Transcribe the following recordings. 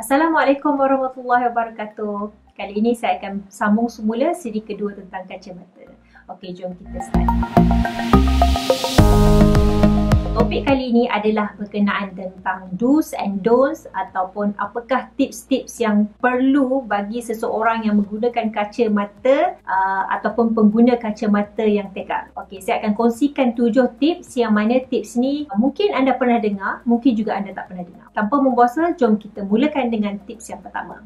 Assalamualaikum warahmatullahi wabarakatuh. Kali ini saya akan sambung semula siri kedua tentang kacamata. Okey, jom kita start. Topik kali ini adalah berkenaan tentang do's and don'ts ataupun apakah tips-tips yang perlu bagi seseorang yang menggunakan kacamata ataupun pengguna kacamata yang tekak. Okey, saya akan kongsikan 7 tips yang mana tips ni mungkin anda pernah dengar, mungkin juga anda tak pernah dengar. Tanpa membuang masa, jom kita mulakan dengan tips yang pertama.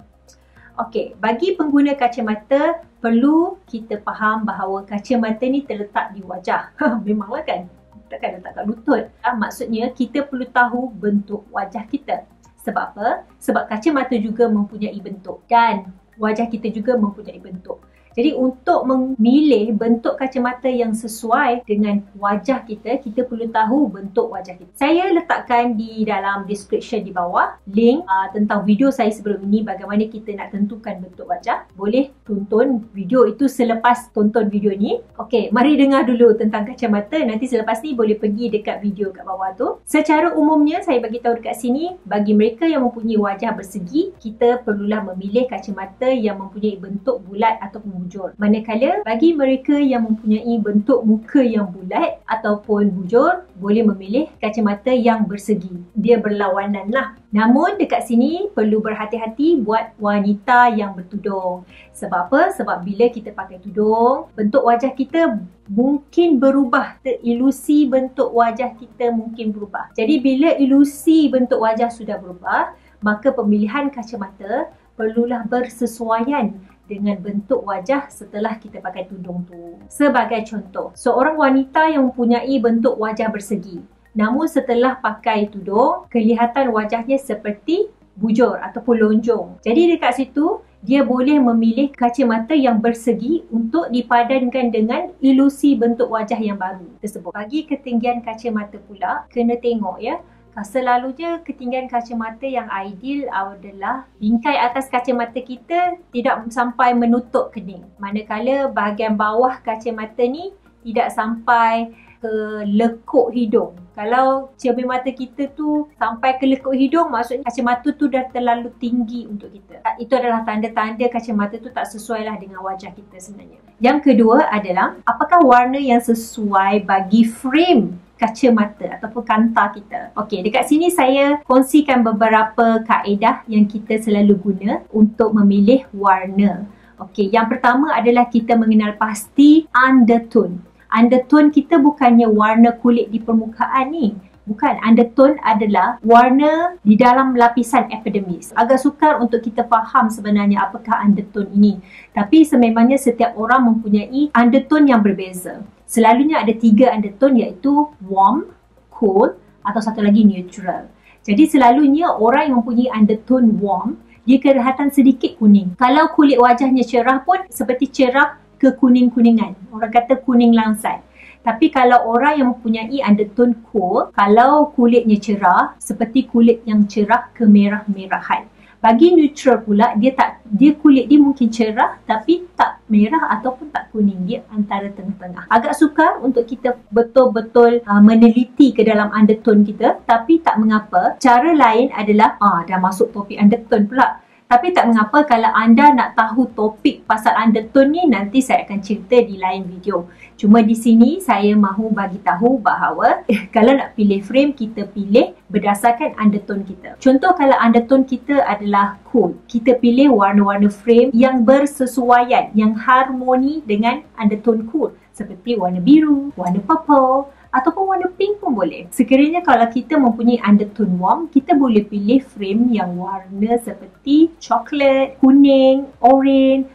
Okey, bagi pengguna kacamata perlu kita faham bahawa kacamata ni terletak di wajah. Memanglah kan? Takkan letak kat lutut. Maksudnya kita perlu tahu bentuk wajah kita. Sebab apa? Sebab kacamata juga mempunyai bentuk dan wajah kita juga mempunyai bentuk. Jadi untuk memilih bentuk kacamata yang sesuai dengan wajah kita, kita perlu tahu bentuk wajah kita. Saya letakkan di dalam description di bawah link tentang video saya sebelum ini bagaimana kita nak tentukan bentuk wajah. Boleh tonton video itu selepas tonton video ni. Okey, mari dengar dulu tentang kacamata. Nanti selepas ni boleh pergi dekat video kat bawah tu. Secara umumnya saya bagi tahu dekat sini, bagi mereka yang mempunyai wajah bersegi, kita perlulah memilih kacamata yang mempunyai bentuk bulat ataupun bujur. Manakala bagi mereka yang mempunyai bentuk muka yang bulat ataupun bujur, boleh memilih kacamata yang bersegi. Dia berlawanan lah. Namun dekat sini perlu berhati-hati buat wanita yang bertudung. Sebab apa? Sebab bila kita pakai tudung, bentuk wajah kita mungkin berubah. Ilusi bentuk wajah kita mungkin berubah. Jadi bila ilusi bentuk wajah sudah berubah, maka pemilihan kacamata perlulah bersesuaian dengan bentuk wajah setelah kita pakai tudung tu. Sebagai contoh, seorang wanita yang mempunyai bentuk wajah bersegi, namun setelah pakai tudung, kelihatan wajahnya seperti bujur ataupun lonjong. Jadi dekat situ, dia boleh memilih kacamata yang bersegi untuk dipadankan dengan ilusi bentuk wajah yang baru tersebut. Bagi ketinggian kacamata pula, kena tengok ya. Selalunya ketinggian kacamata yang ideal adalah bingkai atas kacamata kita tidak sampai menutup kening. Manakala bahagian bawah kacamata ni tidak sampai ke lekuk hidung. Kalau cermin mata kita tu sampai ke lekuk hidung, maksudnya kacamata tu dah terlalu tinggi untuk kita. Itu adalah tanda-tanda kacamata tu tak sesuai lah dengan wajah kita sebenarnya. Yang kedua adalah, apakah warna yang sesuai bagi frame kacamata ataupun kanta kita. Okey, dekat sini saya kongsikan beberapa kaedah yang kita selalu guna untuk memilih warna. Okey, yang pertama adalah kita mengenal pasti undertone. Undertone kita bukannya warna kulit di permukaan ni. Bukan, undertone adalah warna di dalam lapisan epidermis. Agak sukar untuk kita faham sebenarnya apakah undertone ini. Tapi sememangnya setiap orang mempunyai undertone yang berbeza. Selalunya ada 3 undertone iaitu warm, cool atau satu lagi neutral. Jadi selalunya orang yang mempunyai undertone warm, dia kelihatan sedikit kuning. Kalau kulit wajahnya cerah pun seperti cerah ke kuning-kuningan. Orang kata kuning langsat. Tapi kalau orang yang mempunyai undertone cool, kalau kulitnya cerah, seperti kulit yang cerah kemerah-merahan. Bagi neutral pula, dia kulit dia mungkin cerah tapi tak merah ataupun tak kuning. Dia antara tengah-tengah. Agak sukar untuk kita betul-betul meneliti ke dalam undertone kita, tapi tak mengapa. Cara lain adalah, dah masuk topik undertone pula. Tapi tak mengapa, kalau anda nak tahu topik pasal undertone ni, nanti saya akan cerita di lain video. Cuma di sini saya mahu bagi tahu bahawa kalau nak pilih frame, kita pilih berdasarkan undertone kita. Contoh kalau undertone kita adalah cool, kita pilih warna-warna frame yang bersesuaian, yang harmoni dengan undertone cool. Seperti warna biru, warna purple, ataupun warna pink pun boleh. Sekiranya kalau kita mempunyai undertone warm, kita boleh pilih frame yang warna seperti coklat, kuning, orange.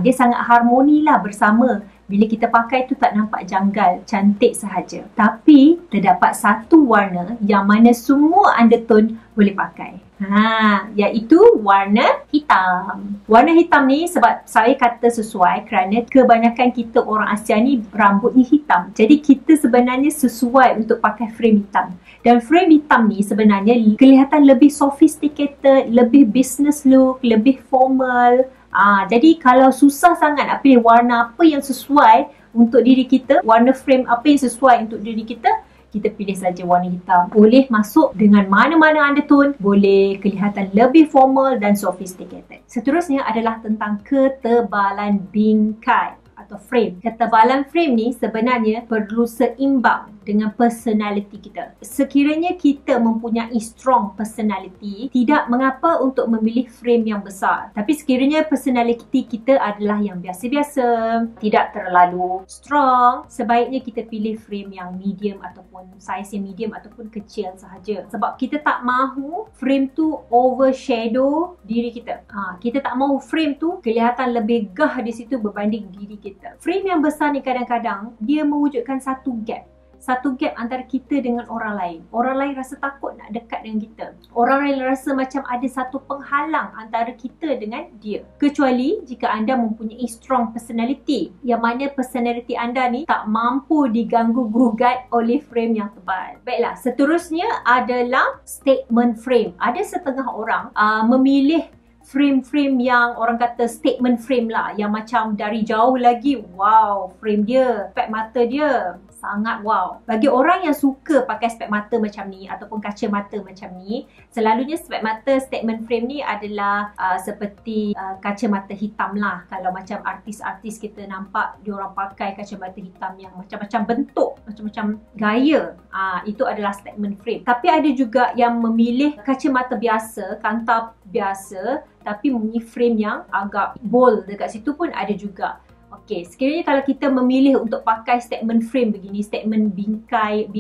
Dia sangat harmoni lah bersama. Bila kita pakai tu tak nampak janggal, cantik sahaja. Tapi terdapat satu warna yang mana semua undertone boleh pakai. Iaitu warna hitam. Warna hitam ni sebab saya kata sesuai kerana kebanyakan kita orang Asia ni rambutnya hitam. Jadi kita sebenarnya sesuai untuk pakai frame hitam. Dan frame hitam ni sebenarnya kelihatan lebih sophisticated, lebih business look, lebih formal. Jadi kalau susah sangat nak pilih warna apa yang sesuai untuk diri kita, warna frame apa yang sesuai untuk diri kita, kita pilih saja warna hitam. Boleh masuk dengan mana-mana undertone, boleh kelihatan lebih formal dan sophisticated. Seterusnya adalah tentang ketebalan bingkai atau frame. Ketebalan frame ni sebenarnya perlu seimbang dengan personality kita. Sekiranya kita mempunyai strong personality, tidak mengapa untuk memilih frame yang besar. Tapi sekiranya personality kita adalah yang biasa-biasa, tidak terlalu strong, sebaiknya kita pilih frame yang medium ataupun size yang medium ataupun kecil sahaja. Sebab kita tak mahu frame tu overshadow diri kita. Kita tak mahu frame tu kelihatan lebih gah di situ berbanding diri kita. Frame yang besar ni kadang-kadang dia mewujudkan satu gap antara kita dengan orang lain. Orang lain rasa takut nak dekat dengan kita. Orang lain rasa macam ada satu penghalang antara kita dengan dia. Kecuali jika anda mempunyai strong personality, yang mana personality anda ni tak mampu diganggu gugat oleh frame yang tebal. Baiklah, seterusnya adalah statement frame. Ada setengah orang memilih frame-frame yang orang kata statement frame lah, yang macam dari jauh lagi, wow, frame dia, spek mata dia sangat wow. Bagi orang yang suka pakai spek mata macam ni ataupun kacamata macam ni, selalunya spek mata statement frame ni adalah seperti kacamata hitam lah. Kalau macam artis-artis kita nampak diorang pakai kacamata hitam yang macam-macam bentuk, macam-macam gaya, itu adalah statement frame. Tapi ada juga yang memilih kacamata biasa, kantar biasa, tapi mempunyai frame yang agak bold dekat situ pun ada juga. Okey, sekiranya kalau kita memilih untuk pakai statement frame begini, statement bingkai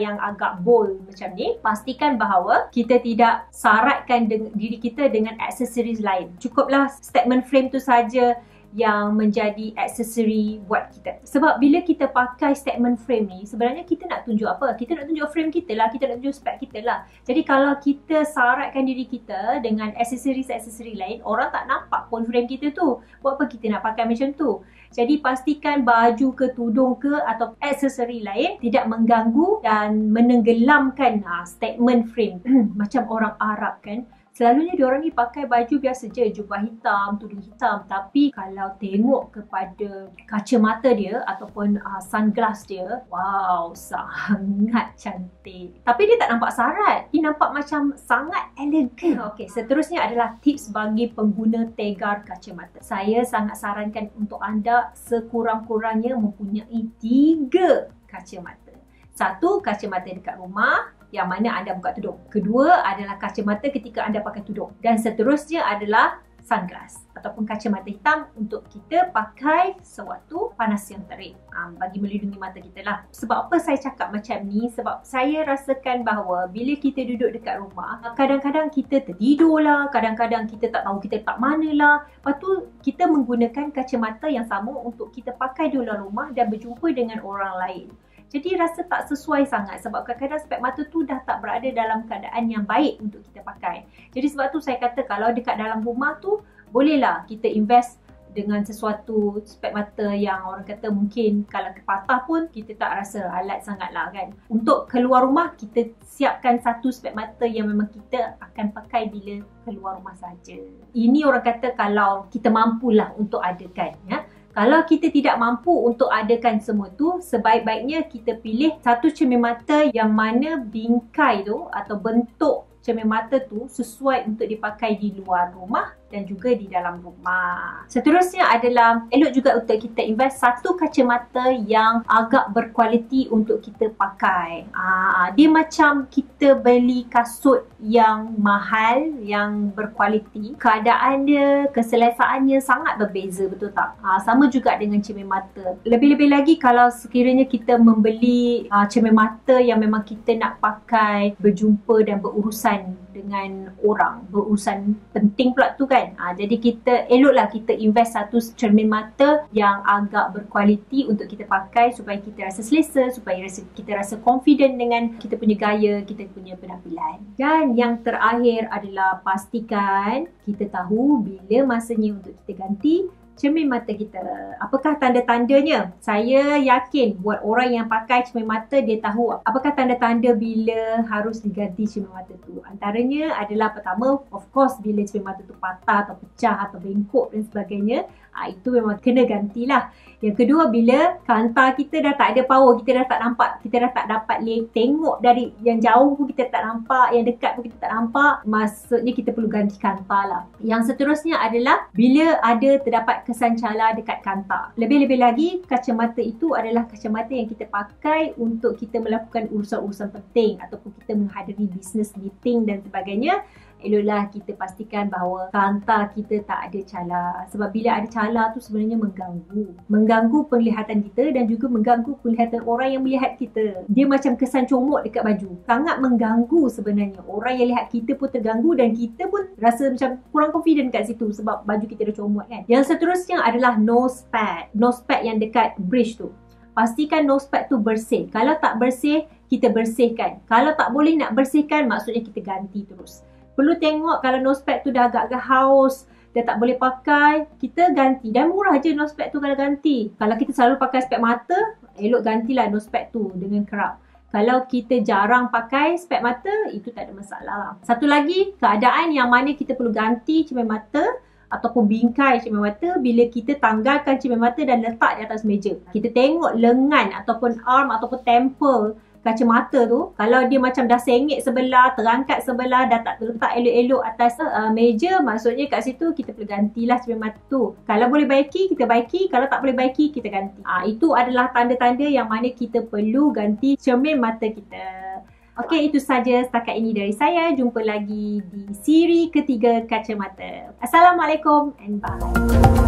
yang agak bold macam ni, pastikan bahawa kita tidak saratkan diri kita dengan aksesoris lain. Cukuplah statement frame tu saja yang menjadi aksesori buat kita. Sebab bila kita pakai statement frame ni, sebenarnya kita nak tunjuk apa? Kita nak tunjuk frame kita lah, kita nak tunjuk spek kita lah. Jadi kalau kita saratkan diri kita dengan aksesori lain, orang tak nampak pun frame kita tu. Buat apa kita nak pakai macam tu? Jadi pastikan baju ke tudung ke atau aksesori lain tidak mengganggu dan menenggelamkan statement frame. Macam orang Arab kan, selalunya diorang ni pakai baju biasa je, jubah hitam, tudung hitam. Tapi kalau tengok kepada kacamata dia ataupun sunglass dia, wow, sangat cantik. Tapi dia tak nampak sarat, dia nampak macam sangat elegan. Okey, seterusnya adalah tips bagi pengguna tegar kacamata. Saya sangat sarankan untuk anda sekurang-kurangnya mempunyai 3 kacamata. 1, kacamata dekat rumah, yang mana anda buka tudung. Kedua adalah kacamata ketika anda pakai tudung. Dan seterusnya adalah sunglass ataupun kacamata hitam untuk kita pakai sewaktu panas yang terik, bagi melindungi mata kita lah. Sebab apa saya cakap macam ni? Sebab saya rasakan bahawa bila kita duduk dekat rumah, kadang-kadang kita tertidur lah, kadang-kadang kita tak tahu kita letak mana lah. Lepas tu kita menggunakan kacamata yang sama untuk kita pakai di luar rumah dan berjumpa dengan orang lain. Jadi rasa tak sesuai sangat sebab kadang-kadang spek mata tu dah tak berada dalam keadaan yang baik untuk kita pakai. Jadi sebab tu saya kata kalau dekat dalam rumah tu, bolehlah kita invest dengan sesuatu spek mata yang orang kata mungkin kalau patah pun kita tak rasa alat sangat lah kan. Untuk keluar rumah, kita siapkan satu spek mata yang memang kita akan pakai bila keluar rumah saja. Ini orang kata kalau kita mampulah untuk adakan, ya. Kalau kita tidak mampu untuk adakan semua tu, sebaik-baiknya kita pilih satu cermin mata yang mana bingkai tu atau bentuk cermin mata tu sesuai untuk dipakai di luar rumah dan juga di dalam rumah. Seterusnya adalah elok juga untuk kita invest satu kacamata yang agak berkualiti untuk kita pakai. Dia macam kita beli kasut yang mahal, yang berkualiti. Keadaan dia, keselesaannya sangat berbeza, betul tak? Sama juga dengan cermin mata. Lebih-lebih lagi kalau sekiranya kita membeli cermin mata yang memang kita nak pakai berjumpa dan berurusan dengan orang, berurusan penting pula tu kan. Jadi kita eloklah kita invest satu cermin mata yang agak berkualiti untuk kita pakai supaya kita rasa selesa, supaya kita rasa confident dengan kita punya gaya, kita punya penampilan. Dan yang terakhir adalah pastikan kita tahu bila masanya untuk kita ganti cermin mata kita. Apakah tanda-tandanya? Saya yakin buat orang yang pakai cermin mata, dia tahu apakah tanda-tanda bila harus diganti cermin mata tu. Antaranya adalah pertama, of course, bila cermin mata tu patah atau pecah atau bengkok dan sebagainya, itu memang kena gantilah. Yang kedua, bila kanta kita dah tak ada power, kita dah tak nampak, kita dah tak dapat tengok dari yang jauh pun kita tak nampak, yang dekat pun kita tak nampak, maksudnya kita perlu ganti kanta lah. Yang seterusnya adalah bila ada terdapat kesan cala dekat kanta. Lebih-lebih lagi, kacamata itu adalah kacamata yang kita pakai untuk kita melakukan urusan-urusan penting ataupun kita menghadiri business meeting dan sebagainya. Eloklah kita pastikan bahawa kanta kita tak ada cala. Sebab bila ada cala tu sebenarnya mengganggu penglihatan kita dan juga mengganggu penglihatan orang yang melihat kita. Dia macam kesan comot dekat baju. Sangat mengganggu sebenarnya. Orang yang lihat kita pun terganggu dan kita pun rasa macam kurang confident kat situ sebab baju kita dah comot kan. Yang seterusnya adalah nose pad. Nose pad yang dekat bridge tu. Pastikan nose pad tu bersih. Kalau tak bersih, kita bersihkan. Kalau tak boleh nak bersihkan, maksudnya kita ganti terus. Perlu tengok kalau nose pad tu dah agak-agak haus, dah tak boleh pakai, kita ganti. Dan murah je nose pad tu kalau ganti. Kalau kita selalu pakai spek mata, elok gantilah nose pad tu dengan kerap. Kalau kita jarang pakai spek mata, itu tak ada masalah. Satu lagi, keadaan yang mana kita perlu ganti cermin mata ataupun bingkai cermin mata bila kita tanggalkan cermin mata dan letak di atas meja. Kita tengok lengan ataupun arm ataupun temple kacamata tu, kalau dia macam dah sengit sebelah, terangkat sebelah, dah tak terletak elok-elok atas meja, maksudnya kat situ kita perlu gantilah cermin mata tu. Kalau boleh baiki, kita baiki. Kalau tak boleh baiki, kita ganti. Itu adalah tanda-tanda yang mana kita perlu ganti cermin mata kita. Okey, itu saja setakat ini dari saya. Jumpa lagi di siri ketiga kacamata. Assalamualaikum and bye.